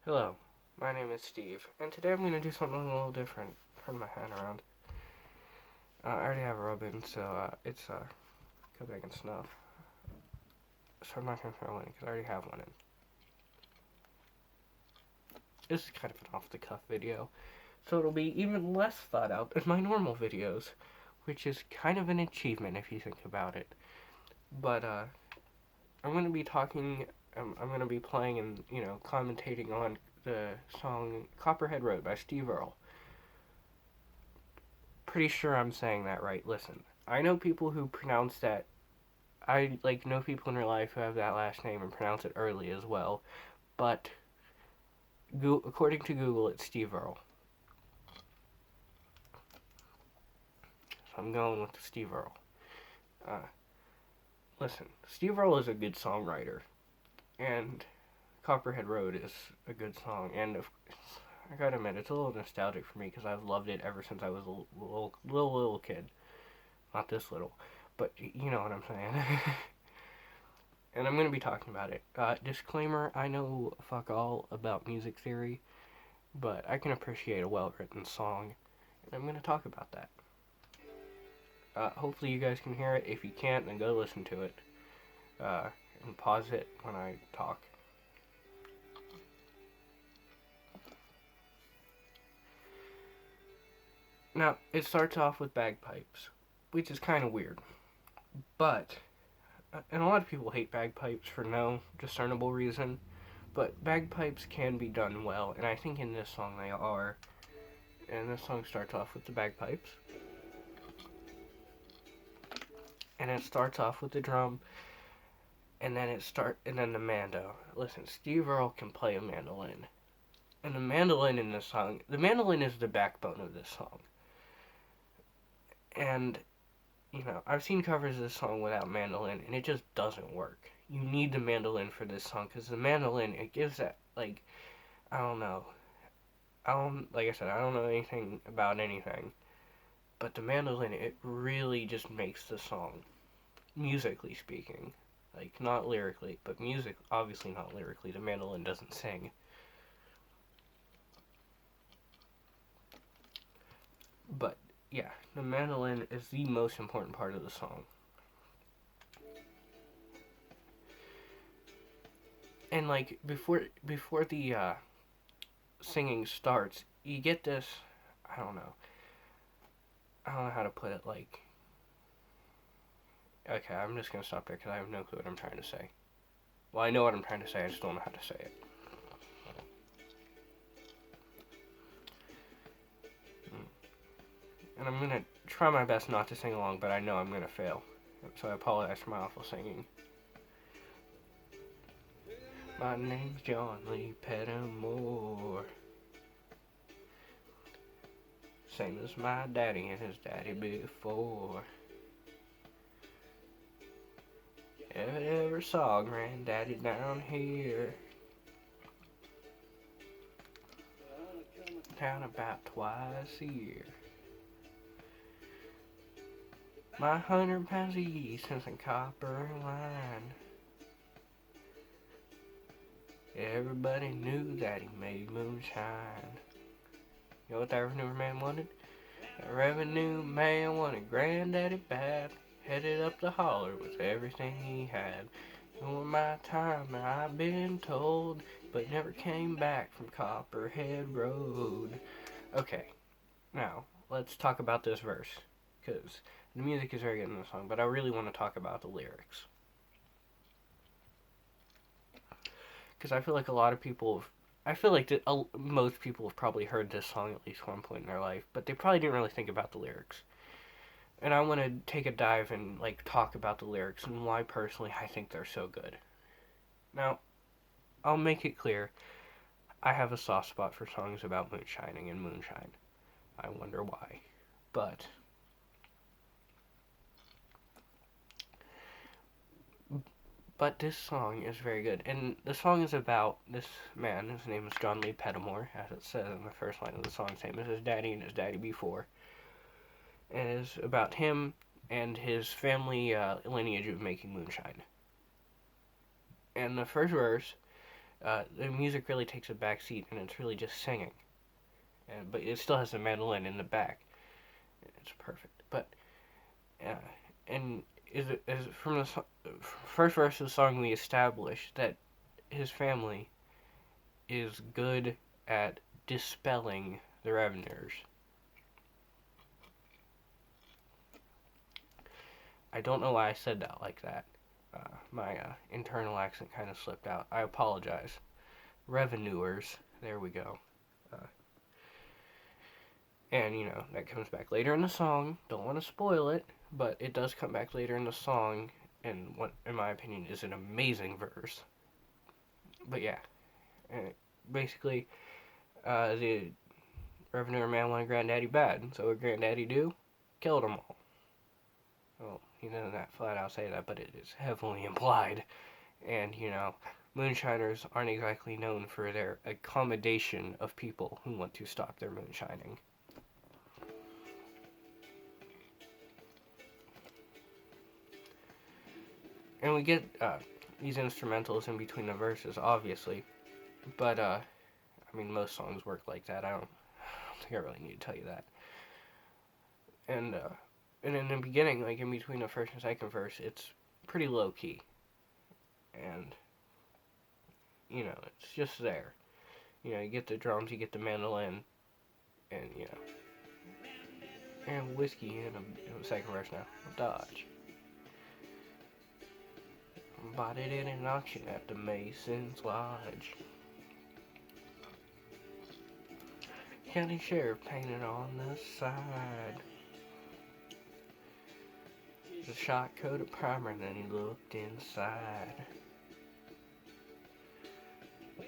Hello, my name is Steve, and today I'm going to do something a little different. Turn my hand around. I already have a rub in, so it's because I can snuff. So I'm not going to throw one because I already have one in. This is kind of an off-the-cuff video, so it'll be even less thought out than my normal videos, which is kind of an achievement if you think about it. But I'm going to be talking. I'm going to be playing and commentating on the song "Copperhead Road" by Steve Earle. Pretty sure I'm saying that right. Listen, I know people who pronounce that. I know people in real life who have that last name and pronounce it early as well. But according to Google, it's Steve Earle. So I'm going with the Steve Earle. Uh, Listen, Steve Earle is a good songwriter, and Copperhead Road is a good song. And I gotta admit, it's a little nostalgic for me because I've loved it ever since I was a little kid. Not this little, but you know what I'm saying. And I'm going to be talking about it. Disclaimer, I know fuck all about music theory, but I can appreciate a well-written song, and I'm going to talk about that. Hopefully you guys can hear it. If you can't, then go listen to it, uh, and pause it when I talk. Now, it starts off with bagpipes, which is kind of weird, but, and a lot of people hate bagpipes for no discernible reason, but bagpipes can be done well, and I think in this song they are. And this song starts off with the bagpipes. And it starts off with the drum, and then the mando. Listen, Steve Earle can play a mandolin. And the mandolin in this song, the mandolin is the backbone of this song. And, I've seen covers of this song without mandolin, and it just doesn't work. You need the mandolin for this song, because the mandolin, it gives that, I don't know. Like I said, I don't know anything about anything. But the mandolin, it really just makes the song, musically speaking. Like, not lyrically, but music, obviously not lyrically. The mandolin doesn't sing. But, yeah, the mandolin is the most important part of the song. And, before the singing starts, you get this, I don't know. I don't know how to put it, okay, I'm just gonna stop there because I have no clue what I'm trying to say. Well, I know what I'm trying to say, I just don't know how to say it. And I'm gonna try my best not to sing along, but I know I'm gonna fail. So I apologize for my awful singing. My name's John Lee Pettimore. Same as my daddy and his daddy before. If I ever saw Granddaddy down here, down about twice a year. My 100 pounds of yeast and some copper line. Everybody knew that he made moonshine. You know what that revenue man wanted? That revenue man wanted Granddaddy bad. Headed up the holler with everything he had. All my time I've been told, but never came back from Copperhead Road. Okay, now let's talk about this verse, because the music is very good in the song, but I really want to talk about the lyrics. Because I feel like a lot of people I feel like most people have probably heard this song at least one point in their life, but they probably didn't really think about the lyrics. And I want to take a dive and talk about the lyrics and why personally I think they're so good. Now, I'll make it clear, I have a soft spot for songs about moonshining and moonshine. I wonder why. But this song is very good. And the song is about this man. His name is John Lee Pettimore, as it says in the first line of the song, same as his daddy and his daddy before. And it is about him and his family lineage of making moonshine. And the first verse The music really takes a back seat, and it's really just singing. But it still has the mandolin in the back. It's perfect. But and is from the first verse of the song we establish that his family is good at dispelling the revenuers. I don't know why I said that like that. My internal accent kind of slipped out. I apologize. Revenuers. There we go. And, that comes back later in the song. Don't want to spoil it, but it does come back later in the song, and what, in my opinion, is an amazing verse. But yeah, basically, the revenue man wanted Granddaddy bad, so what Granddaddy do? Killed them all. Well, he doesn't that flat out say that, but it is heavily implied. And, moonshiners aren't exactly known for their accommodation of people who want to stop their moonshining. And we get these instrumentals in between the verses, obviously. But, most songs work like that. I don't think I really need to tell you that. And in the beginning, like in between the first and second verse, it's pretty low key. And, it's just there. You get the drums, you get the mandolin, and, and whiskey in the second verse now. Dodge. Bought it in an auction at the Mason's Lodge. County Sheriff painted on the side. The shot coat of primer, and then he looked inside.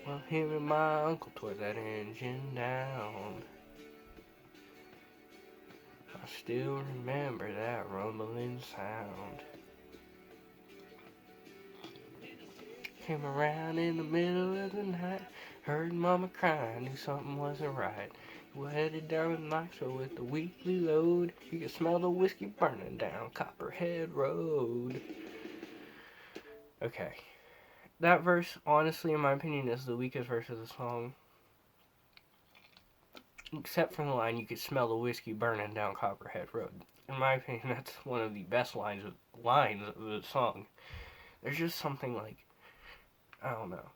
Well, him and my uncle tore that engine down. I still remember that rumbling sound. Came around in the middle of the night, heard Mama crying, knew something wasn't right. We headed down to Knoxville with the weekly load. You could smell the whiskey burning down Copperhead Road. Okay. That verse, honestly, in my opinion, is the weakest verse of the song. Except for the line, you could smell the whiskey burning down Copperhead Road. In my opinion, that's one of the best lines of the song. There's just something like, I don't know.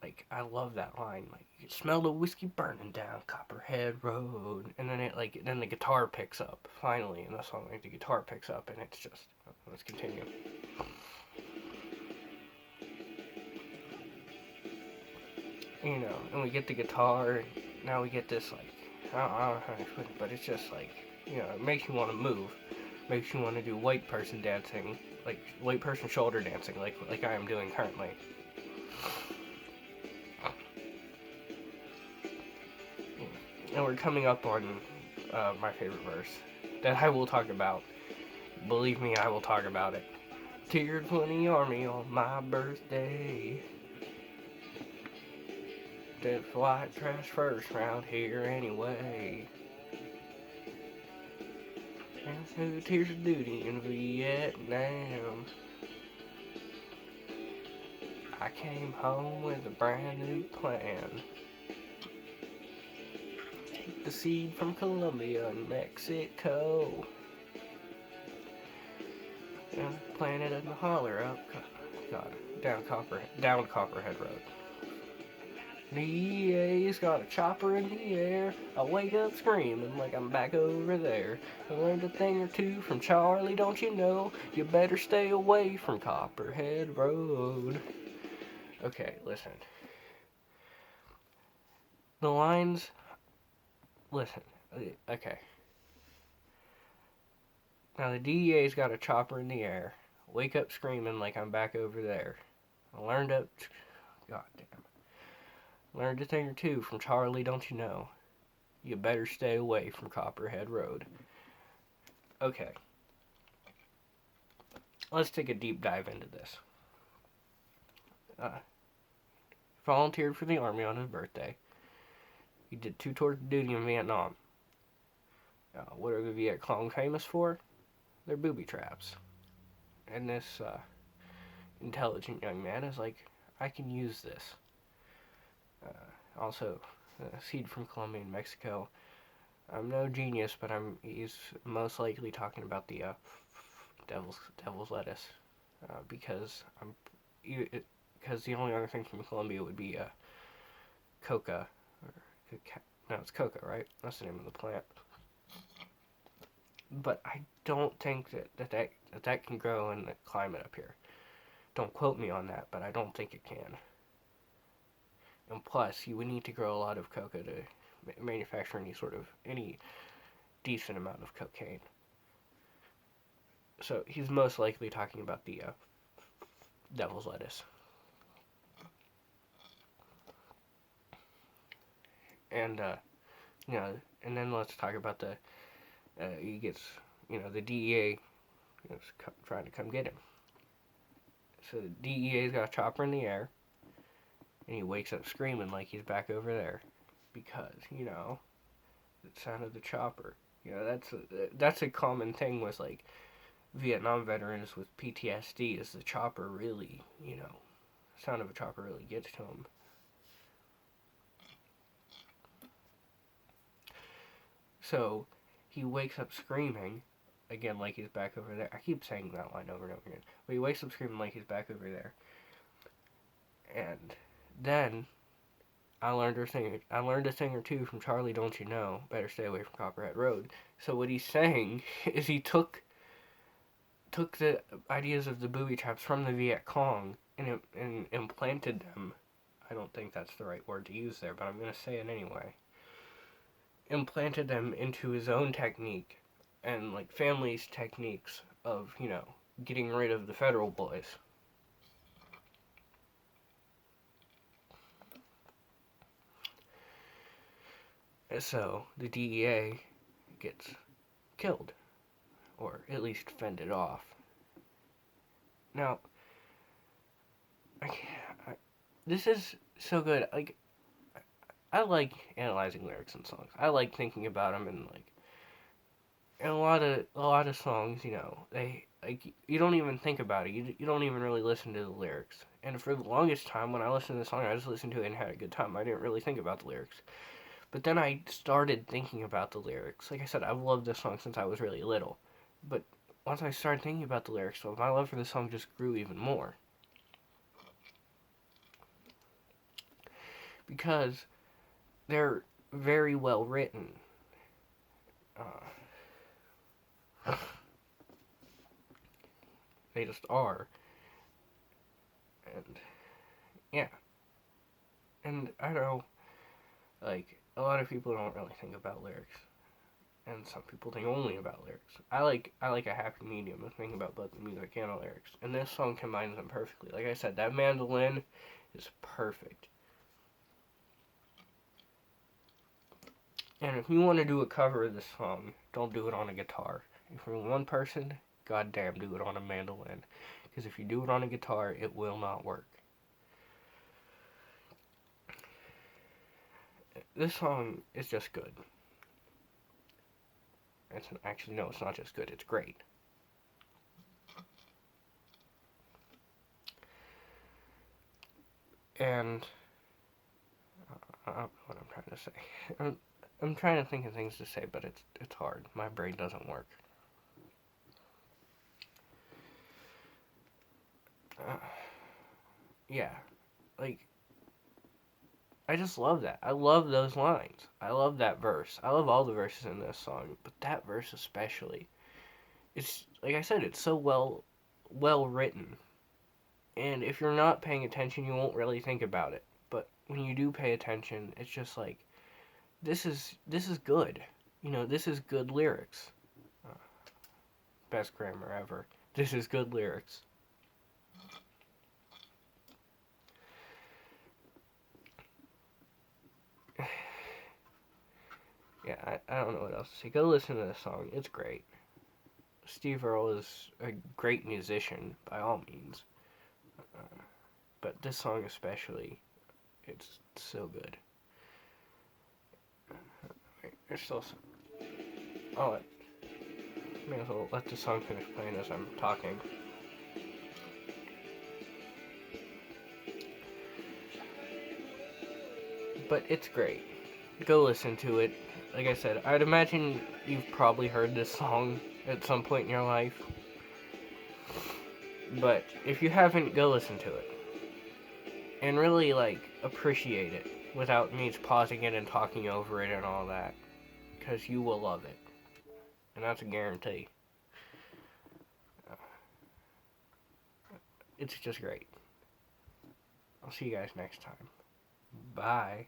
Like, I love that line. Like, you can smell the whiskey burning down Copperhead Road. And then then the guitar picks up. Finally, in the song, the guitar picks up, and it's just, let's continue. And we get the guitar, and now we get this, I don't know how to explain it, but it's just it makes you want to move. Makes you want to do white person dancing, like white person shoulder dancing, like I am doing currently. And we're coming up on my favorite verse that I will talk about. Believe me, I will talk about it. Teared for the army on my birthday. That's white trash first round here anyway. And who tears of duty in Vietnam? I came home with a brand new plan. The seed from Colombia and Mexico. And planted in the holler up, down Copperhead Road. The EA's got a chopper in the air. I wake up screaming like I'm back over there. I learned a thing or two from Charlie, don't you know? You better stay away from Copperhead Road. Okay, listen. The lines... Listen, okay. Now the DEA's got a chopper in the air. Wake up screaming like I'm back over there. I learned a thing or two from Charlie, don't you know? You better stay away from Copperhead Road. Okay. Let's take a deep dive into this. Volunteered for the Army on his birthday. He did 2 tours of duty in Vietnam. What are the Viet Cong famous for? Their booby traps. And this intelligent young man is like, I can use this. Also a seed from Colombia and Mexico. I'm no genius, but he's most likely talking about the devil's lettuce, because because the only other thing from Colombia would be coca, or no, it's coca, right? That's the name of the plant. But I don't think that can grow in the climate up here. Don't quote me on that, but I don't think it can. And plus, you would need to grow a lot of coca to manufacture any decent amount of cocaine. So he's most likely talking about the devil's lettuce. And you know, and then let's talk about he gets, the DEA is trying to come get him. So the DEA's got a chopper in the air, and he wakes up screaming like he's back over there, because the sound of the chopper. That's a common thing with like Vietnam veterans with PTSD, is the chopper really, sound of a chopper really gets to them. So he wakes up screaming again like he's back over there. I keep saying that line over and over again, but he wakes up screaming like he's back over there. And then I learned a thing or two from Charlie Don't You Know. Better stay away from Copperhead Road. So what he's saying is he took the ideas of the booby traps from the Viet Cong and implanted them. I don't think that's the right word to use there, but I'm going to say it anyway. Implanted them into his own technique and like family's techniques of, getting rid of the federal boys. So the DEA gets killed, or at least fended off. Now, this is so good. Like, I like analyzing lyrics in songs. I like thinking about them, and a lot of songs, they like you don't even think about it. You don't even really listen to the lyrics. And for the longest time, when I listened to the song, I just listened to it and had a good time. I didn't really think about the lyrics. But then I started thinking about the lyrics. Like I said, I've loved this song since I was really little. But once I started thinking about the lyrics, so my love for the song just grew even more. Because they're very well written. They just are. And yeah. And I know, like, a lot of people don't really think about lyrics. And some people think only about lyrics. I like a happy medium of thinking about both the music and the lyrics. And this song combines them perfectly. Like I said, that mandolin is perfect. And if you want to do a cover of this song, don't do it on a guitar. If you're one person, goddamn, do it on a mandolin. Because if you do it on a guitar, it will not work. This song is just good. Actually, no, it's not just good, it's great. And I don't know what I'm trying to say. I'm trying to think of things to say, but it's hard. My brain doesn't work. Yeah, like, I just love that. I love those lines. I love that verse. I love all the verses in this song, but that verse especially. It's like I said, it's so well written. And if you're not paying attention, you won't really think about it. But when you do pay attention, it's just like this is good. This is good lyrics. Best grammar ever. This is good lyrics. Yeah, I don't know what else to say. Go listen to this song. It's great. Steve Earle is a great musician, by all means. But this song especially, it's so good. There's still some... May as well let the song finish playing as I'm talking. But it's great. Go listen to it. Like I said, I'd imagine you've probably heard this song at some point in your life. But if you haven't, go listen to it. And really, appreciate it without me pausing it and talking over it and all that. Because you will love it. And that's a guarantee. It's just great. I'll see you guys next time. Bye.